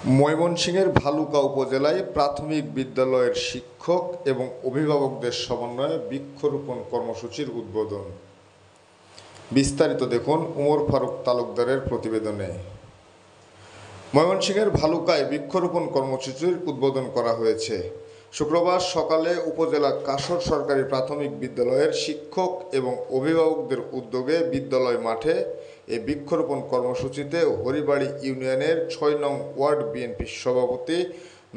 ময়মনসিংহের ভালুকা উপজেলায় প্রাথমিক বিদ্যালয়ের শিক্ষক এবং অভিভাবকদের সমন্বয়ে বৃক্ষরোপণ কর্মসূচির উদ্বোধন। বিস্তারিত দেখুন উমর ফারুক তালুকদারের প্রতিবেদনে। ময়মনসিংহের ভালুকায় বৃক্ষরোপণ কর্মসূচির উদ্বোধন করা হয়েছে। শুক্রবার সকালে উপজেলা কাশর সরকারি প্রাথমিক বিদ্যালয়ের শিক্ষক এবং অভিভাবকদের উদ্যোগে বিদ্যালয় মাঠে এই বৃক্ষরোপণ কর্মসূচিতে হরিবাড়ি ইউনিয়নের ৬ নং ওয়ার্ড বিএনপির সভাপতি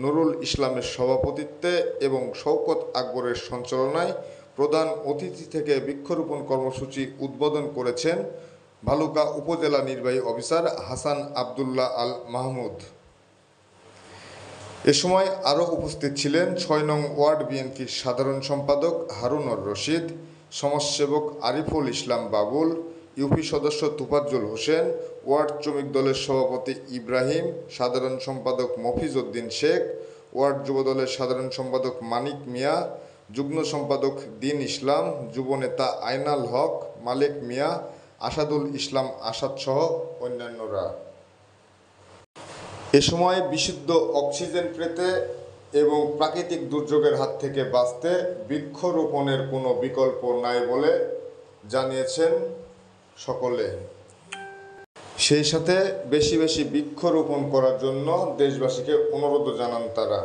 নুরুল ইসলামের সভাপতিত্বে এবং শওকত আকবরের সঞ্চালনায় প্রধান অতিথি থেকে বৃক্ষরোপণ কর্মসূচি উদ্বোধন করেছেন ভালুকা উপজেলা নির্বাহী অফিসার হাসান আবদুল্লাহ আল মাহমুদ। এ সময় আরও উপস্থিত ছিলেন ৬ নং ওয়ার্ড বিএনপির সাধারণ সম্পাদক হারুনুর রশিদ, সমাজসেবক আরিফুল ইসলাম বাবুল, ইউপি সদস্য তোফাজ্জল হোসেন, ওয়ার্ড শ্রমিক দলের সভাপতি ইব্রাহিম, সাধারণ সম্পাদক মফিজ উদ্দিন শেখ, ওয়ার্ড যুবদলের সাধারণ সম্পাদক মানিক মিয়া, যুগ্ম সম্পাদক দিন ইসলাম, যুবনেতা আইনাল হক, মালিক মিয়া, আসাদুল ইসলাম আসাদ সহ অন্যান্যরা। এ সময় বিশুদ্ধ অক্সিজেন পেতে এবং প্রাকৃতিক দুর্যোগের হাত থেকে বাঁচতে বৃক্ষরোপণের কোনো বিকল্প নাই বলে জানিয়েছেন সকলে। সেই সাথে বেশি বেশি বৃক্ষরোপণ করার জন্য দেশবাসীকে অনুরোধ জানান তারা।